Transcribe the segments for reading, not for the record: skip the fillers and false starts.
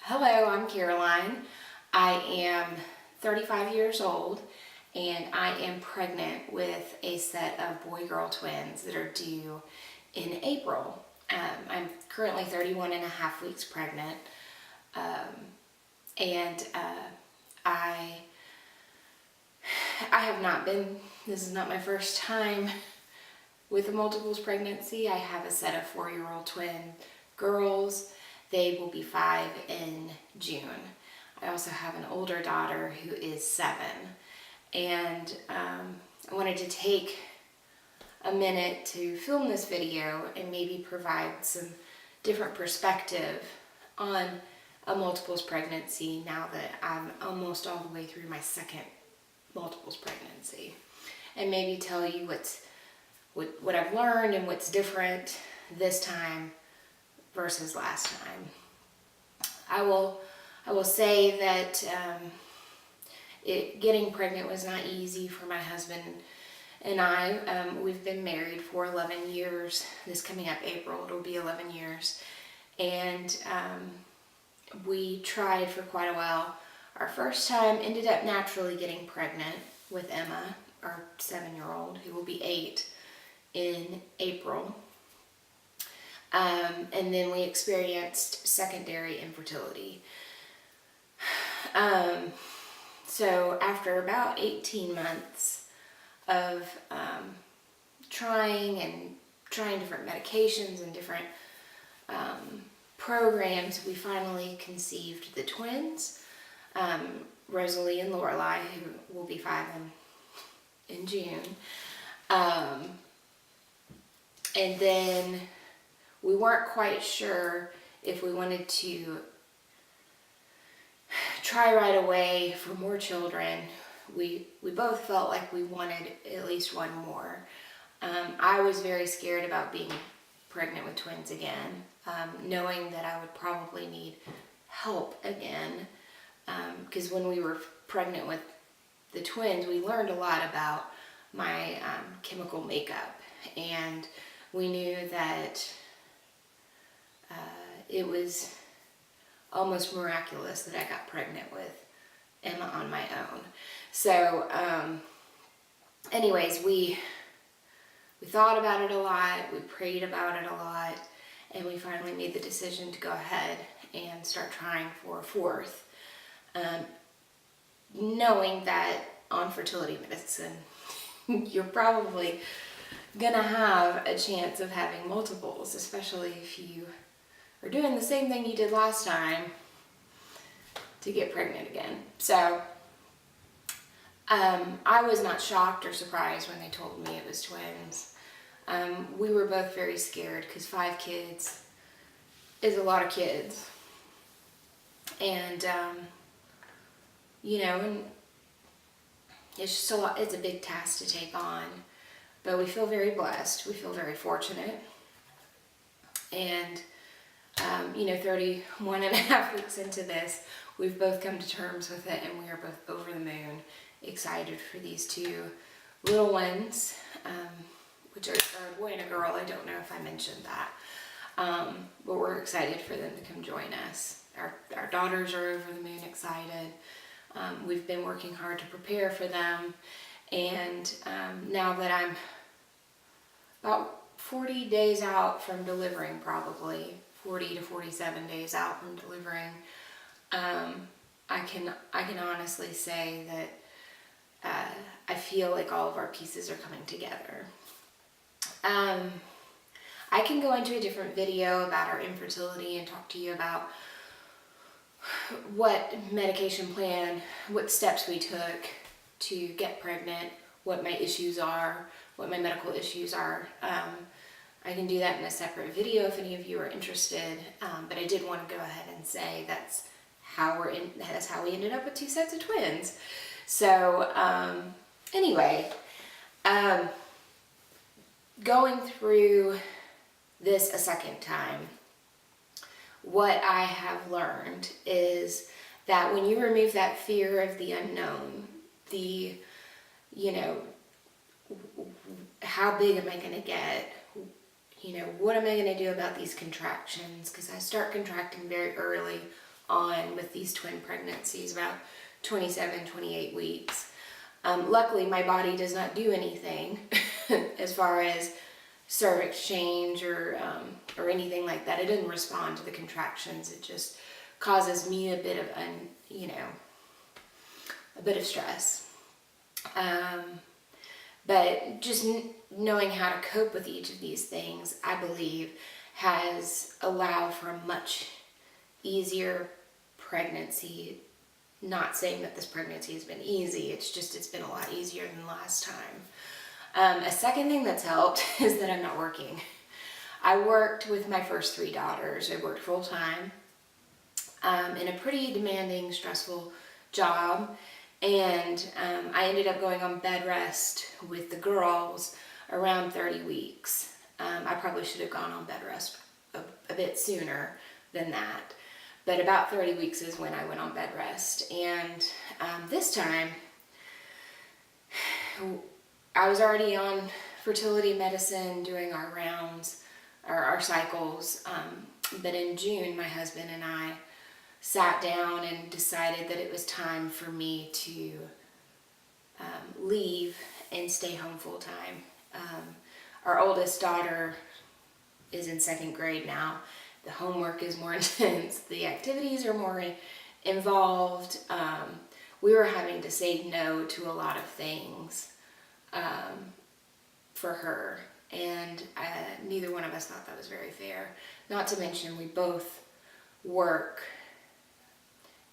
Hello, I'm Caroline. I am 35 years old and I am pregnant with a set of boy-girl twins that are due in April. I'm currently 31 and a half weeks pregnant, and I have not been, this is not my first time with a multiples pregnancy. I have a set of 4-year-old twin girls. They will be 5 in June. I also have an older daughter who is 7. And I wanted to take a minute to film this video and maybe provide some different perspective on a multiples pregnancy now that I'm almost all the way through my second multiples pregnancy. And maybe tell you what I've learned and what's different this time versus last time. I will say that getting pregnant was not easy for my husband and I. We've been married for 11 years. This coming up April, it'll be 11 years. And we tried for quite a while. Our first time ended up naturally getting pregnant with Emma, our 7-year-old, who will be 8 in April. And then we experienced secondary infertility. So after about 18 months of trying different medications and different programs, we finally conceived the twins, Rosalie and Lorelei, who will be 5 in June. And then we weren't quite sure if we wanted to try right away for more children. We both felt like we wanted at least one more. I was very scared about being pregnant with twins again, knowing that I would probably need help again, because when we were pregnant with the twins, we learned a lot about my chemical makeup, and we knew that it was almost miraculous that I got pregnant with Emma on my own. So anyways, we thought about it a lot, we prayed about it a lot, and we finally made the decision to go ahead and start trying for a 4th, knowing that on fertility medicine you're probably gonna have a chance of having multiples, especially if you are doing the same thing you did last time to get pregnant again. So I was not shocked or surprised when they told me it was twins. We were both very scared because 5 kids is a lot of kids, and and it's just a lot. It's a big task to take on. But we feel very blessed. We feel very fortunate. And, 31 and a half weeks into this, we've both come to terms with it, and we are both over the moon excited for these 2 little ones, which are a boy and a girl. I don't know if I mentioned that. But we're excited for them to come join us. Our daughters are over the moon excited. We've been working hard to prepare for them. And now that I'm about 40 days out from delivering, probably 40 to 47 days out from delivering, I can honestly say that I feel like all of our pieces are coming together. I can go into a different video about our infertility and talk to you about what medication plan, what steps we took to get pregnant, what my issues are, what my medical issues are. I can do that in a separate video if any of you are interested, but I did want to go ahead and say that's how we ended up with 2 sets of twins. So anyway, going through this a second time, what I have learned is that when you remove that fear of the unknown, how big am I going to get? What am I going to do about these contractions? Because I start contracting very early, on with these twin pregnancies, about 27, 28 weeks. Luckily, my body does not do anything as far as cervix change or anything like that. It doesn't respond to the contractions. It just causes me a bit of a bit of stress. But just knowing how to cope with each of these things, I believe, has allowed for a much easier pregnancy. Not saying that this pregnancy has been easy, it's been a lot easier than last time. A second thing that's helped is that I'm not working. I worked with my first 3 daughters. I worked full time in a pretty demanding, stressful job. And I ended up going on bed rest with the girls around 30 weeks. I probably should have gone on bed rest a bit sooner than that. But about 30 weeks is when I went on bed rest. And this time, I was already on fertility medicine, doing our rounds, or our cycles. But in June, my husband and I sat down and decided that it was time for me to leave and stay home full time. Our oldest daughter is in 2nd grade now. The homework is more intense. The activities are more involved. We were having to say no to a lot of things for her. And neither one of us thought that was very fair. Not to mention we both work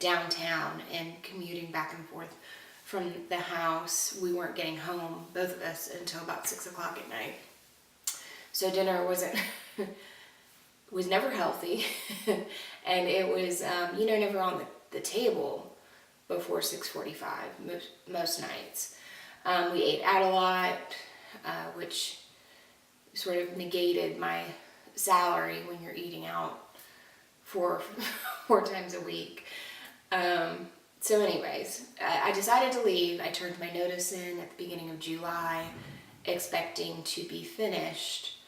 downtown, and commuting back and forth from the house. We weren't getting home, both of us, until about 6 o'clock at night. So dinner was never healthy, and it was, never on the table before 6:45 most nights. We ate out a lot, which sort of negated my salary when you're eating out 4 times a week. So anyways, I decided to leave. I turned my notice in at the beginning of July, expecting to be finished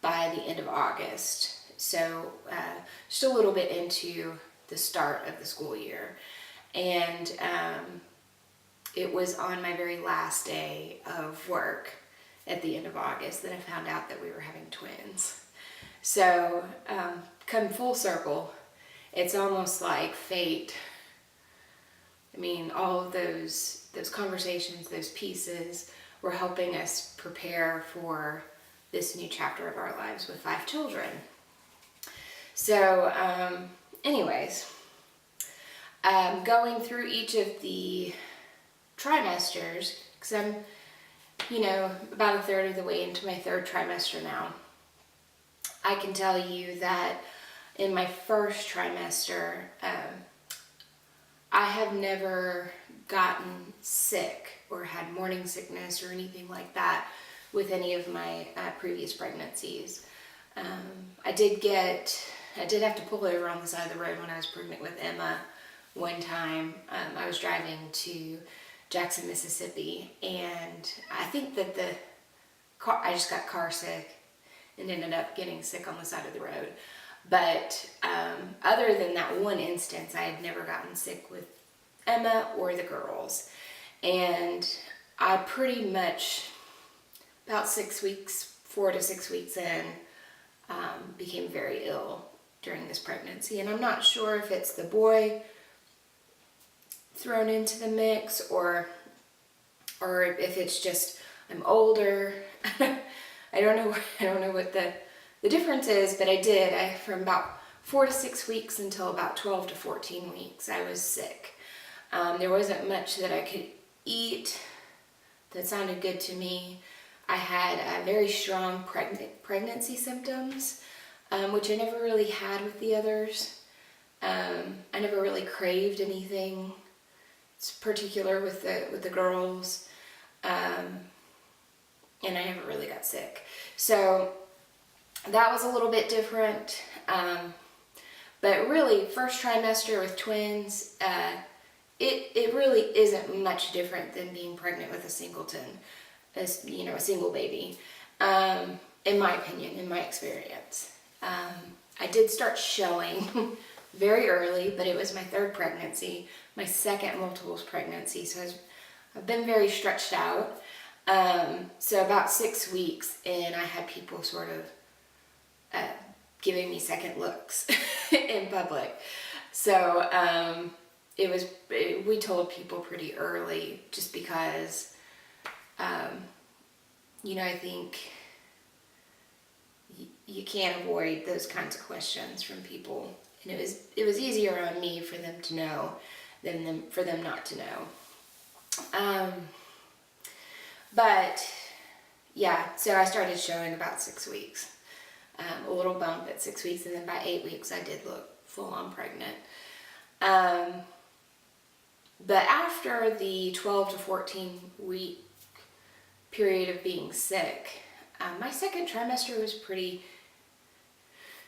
by the end of August. So just a little bit into the start of the school year. And it was on my very last day of work at the end of August that I found out that we were having twins. So come full circle, it's almost like fate. I mean, all of those conversations, those pieces were helping us prepare for this new chapter of our lives with 5 children. So, anyways, going through each of the trimesters, because I'm, about a third of the way into my 3rd trimester now, I can tell you that in my first trimester, I have never gotten sick or had morning sickness or anything like that with any of my previous pregnancies. I did have to pull over on the side of the road when I was pregnant with Emma one time. I was driving to Jackson, Mississippi, and I think that I just got car sick and ended up getting sick on the side of the road. But other than that one instance, I had never gotten sick with Emma or the girls. And I pretty much, about 4 to 6 weeks in, became very ill during this pregnancy. And I'm not sure if it's the boy thrown into the mix or if it's just I'm older. I don't know what the difference is, but from about 4 to 6 weeks until about 12 to 14 weeks, I was sick. There wasn't much that I could eat that sounded good to me. I had very strong pregnancy symptoms, which I never really had with the others. I never really craved anything particular with the girls, and I never really got sick. So that was a little bit different, but really, first trimester with twins, it really isn't much different than being pregnant with a singleton, a single baby, in my opinion, in my experience. I did start showing very early, but it was my third pregnancy, my second multiples pregnancy, so I've been very stretched out. So about 6 weeks in, I had people sort of giving me second looks in public. So we told people pretty early, just because, I think you can't avoid those kinds of questions from people. And it was easier on me for them to know than for them not to know. But yeah, so I started showing about 6 weeks. A little bump at 6 weeks, and then by 8 weeks I did look full on pregnant. But after the 12 to 14 week period of being sick, my second trimester was pretty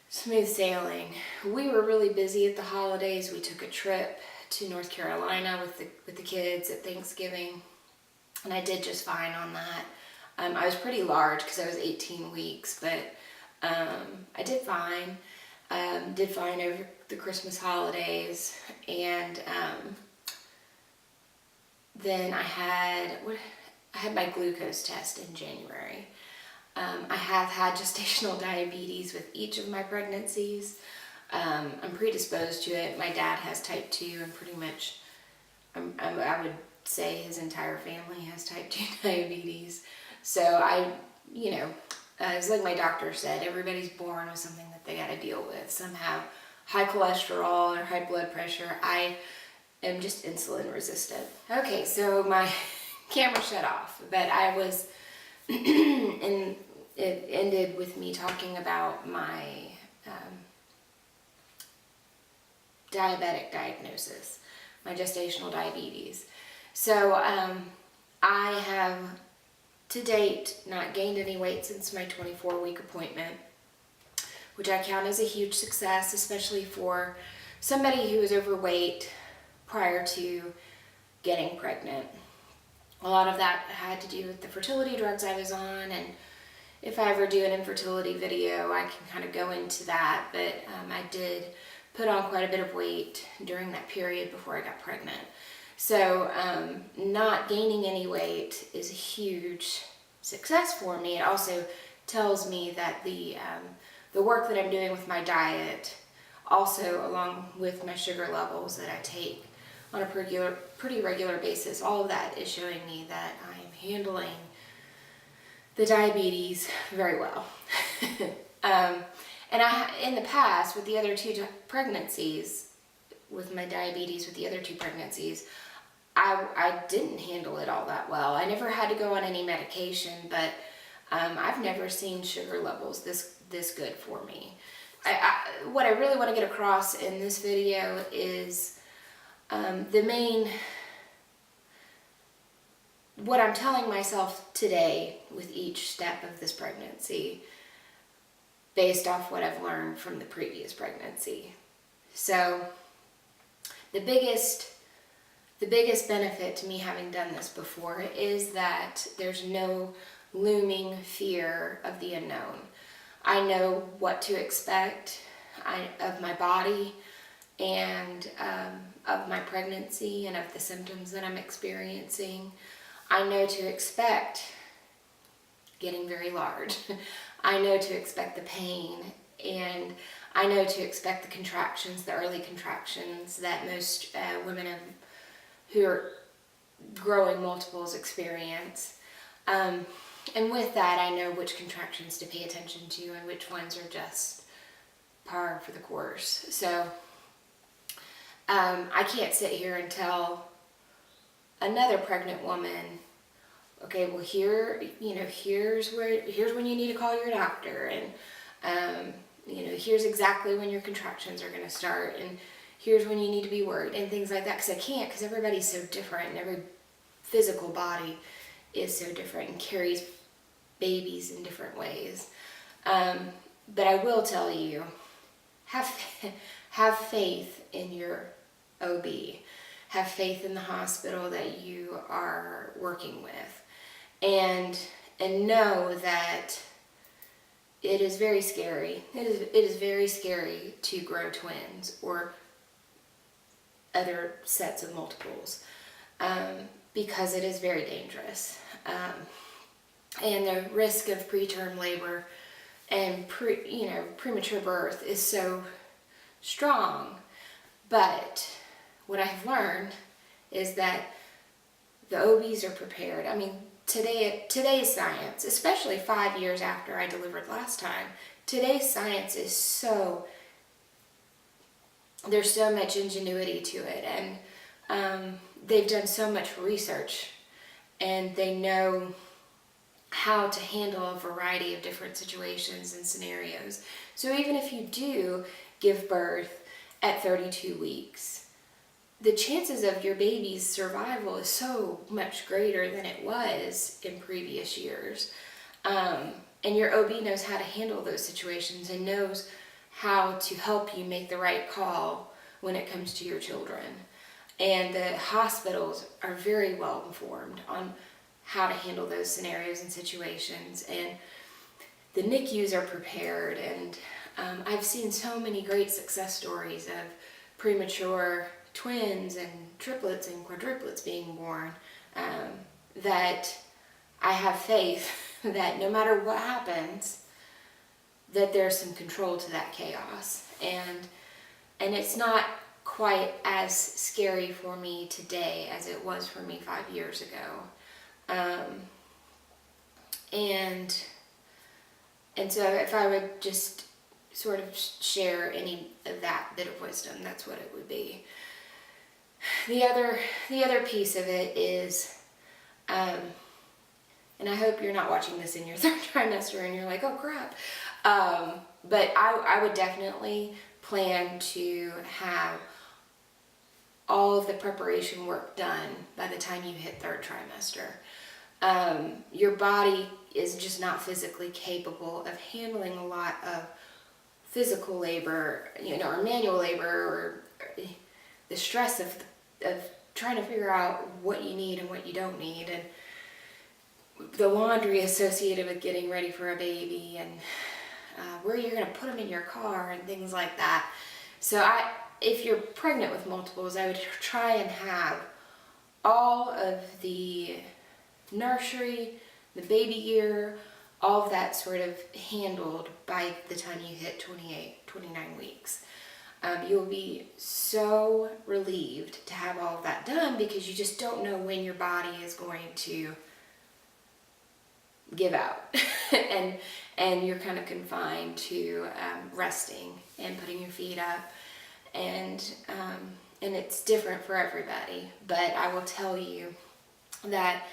smooth sailing. We were really busy at the holidays. We took a trip to North Carolina with the kids at Thanksgiving, and I did just fine on that. I was pretty large because I was 18 weeks, but I did fine. Did fine over the Christmas holidays, and then I had my glucose test in January. I have had gestational diabetes with each of my pregnancies. I'm predisposed to it. My dad has type 2, and pretty much I would say his entire family has type 2 diabetes. So it's like my doctor said, everybody's born with something that they got to deal with. Some have high cholesterol or high blood pressure. I am just insulin resistant. Okay, so my camera shut off, but I was, and it ended with me talking about my diabetic diagnosis, my gestational diabetes. So I have to date not gained any weight since my 24-week appointment, which I count as a huge success, especially for somebody who was overweight prior to getting pregnant. A lot of that had to do with the fertility drugs I was on, and if I ever do an infertility video, I can kind of go into that, but I did put on quite a bit of weight during that period before I got pregnant. So not gaining any weight is a huge success for me. It also tells me that the work that I'm doing with my diet, also along with my sugar levels that I take on a pretty regular basis, all of that is showing me that I am handling the diabetes very well. And in the past, with the other two pregnancies, with my diabetes with the other two pregnancies, I didn't handle it all that well. I never had to go on any medication, but I've never seen sugar levels this good for me. What I really want to get across in this video is what I'm telling myself today with each step of this pregnancy, based off what I've learned from the previous pregnancy. So the biggest benefit to me having done this before is that there's no looming fear of the unknown. I know what to expect of my body and of my pregnancy and of the symptoms that I'm experiencing. I know to expect getting very large. I know to expect the pain, and I know to expect the contractions, the early contractions that most women who are growing multiples experience. And with that, I know which contractions to pay attention to and which ones are just par for the course. So I can't sit here and tell another pregnant woman, okay, well here's when you need to call your doctor, and here's exactly when your contractions are going to start, and here's when you need to be worried, and things like that, because I can't, because everybody's so different, and every physical body is so different and carries babies in different ways. But I will tell you, have faith in your OB. Have faith in the hospital that you are working with, and know that it is very scary. It is very scary to grow twins or other sets of multiples, because it is very dangerous. And the risk of preterm labor and premature birth is so strong. But what I've learned is that the OBs are prepared. I mean, today's science, especially 5 years after I delivered last time, today's science is there's so much ingenuity to it, and they've done so much research, and they know how to handle a variety of different situations and scenarios. So even if you do give birth at 32 weeks, the chances of your baby's survival is so much greater than it was in previous years. And your OB knows how to handle those situations and knows how to help you make the right call when it comes to your children. And the hospitals are very well informed on how to handle those scenarios and situations, and the NICUs are prepared, and I've seen so many great success stories of premature twins and triplets and quadruplets being born, that I have faith that no matter what happens, that there's some control to that chaos, and it's not quite as scary for me today as it was for me 5 years ago. And so if I would just sort of share any of that bit of wisdom, that's what it would be. The other piece of it is, and I hope you're not watching this in your third trimester and you're like, oh crap. But I would definitely plan to have all of the preparation work done by the time you hit third trimester. Your body is just not physically capable of handling a lot of physical labor, or manual labor, or the stress of trying to figure out what you need and what you don't need, and the laundry associated with getting ready for a baby, and where you're going to put them in your car and things like that. So if you're pregnant with multiples, I would try and have all of the nursery, the baby gear, all of that sort of handled by the time you hit 28, 29 weeks. You'll be so relieved to have all of that done, because you just don't know when your body is going to give out. and you're kind of confined to resting and putting your feet up, and it's different for everybody. But I will tell you that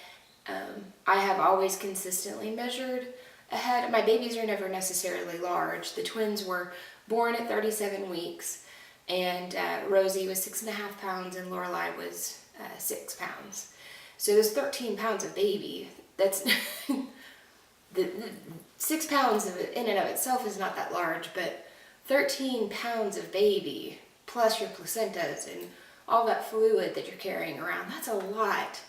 I have always consistently measured ahead. My babies are never necessarily large. The twins were born at 37 weeks, and Rosie was 6.5 pounds and Lorelai was 6 pounds. So there's 13 pounds of baby. That's the 6 pounds in and of itself is not that large, but 13 pounds of baby plus your placentas and all that fluid that you're carrying around, that's a lot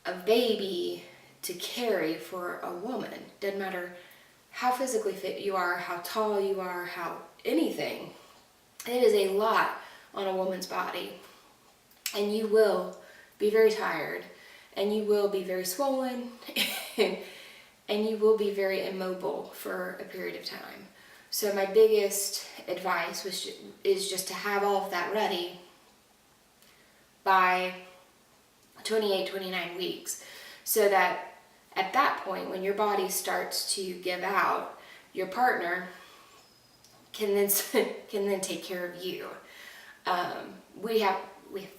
of baby to carry for a woman. Doesn't matter how physically fit you are, how tall you are, how anything. It is a lot on a woman's body, and you will be very tired, and you will be very swollen, and you will be very immobile for a period of time. So my biggest advice is just to have all of that ready by 28, 29 weeks, so that at that point, when your body starts to give out, your partner can then take care of you. We have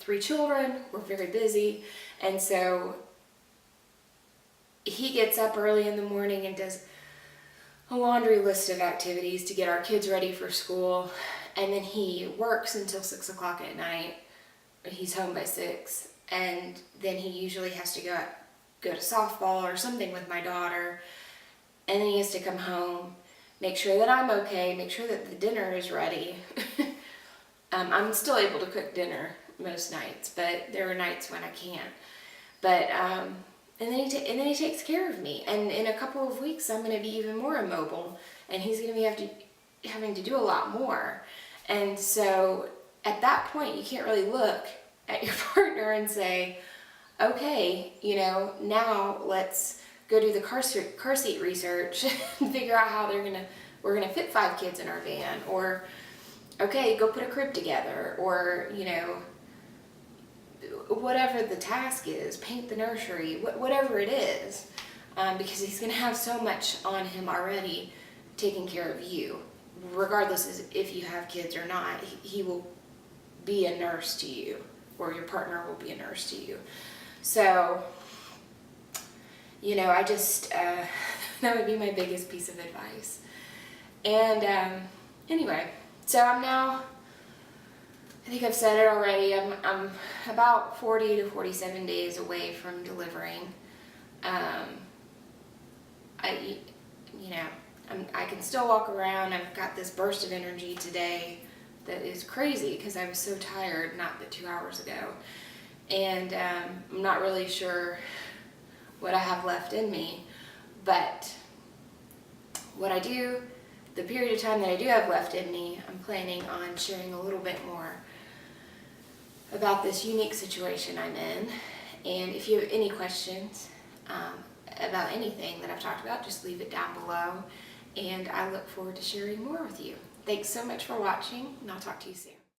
3 children. We're very busy, and so he gets up early in the morning and does a laundry list of activities to get our kids ready for school, and then he works until 6 o'clock at night. He's home by 6, and then he usually has to go to softball or something with my daughter, and then he has to come home, make sure that I'm okay, make sure that the dinner is ready. I'm still able to cook dinner most nights, but there are nights when I can't. But and then he takes care of me. And in a couple of weeks, I'm going to be even more immobile, and he's going to be having to do a lot more. And so at that point, you can't really look at your partner and say, okay, you know, now let's go do the car seat research and figure out how we're gonna fit 5 kids in our van, or okay, go put a crib together, or you know, whatever the task is, paint the nursery, whatever it is, because he's gonna have so much on him already taking care of you, regardless of if you have kids or not. He will be a nurse to you, or your partner will be a nurse to you. So, you know, I just, that would be my biggest piece of advice. And anyway, so I'm now, I think I've said it already, I'm about 40 to 47 days away from delivering. I can still walk around. I've got this burst of energy today that is crazy because I was so tired not but 2 hours ago. And I'm not really sure what I have left in me, but what I do, the period of time that I do have left in me, I'm planning on sharing a little bit more about this unique situation I'm in. And if you have any questions about anything that I've talked about, just leave it down below, and I look forward to sharing more with you. Thanks so much for watching, and I'll talk to you soon.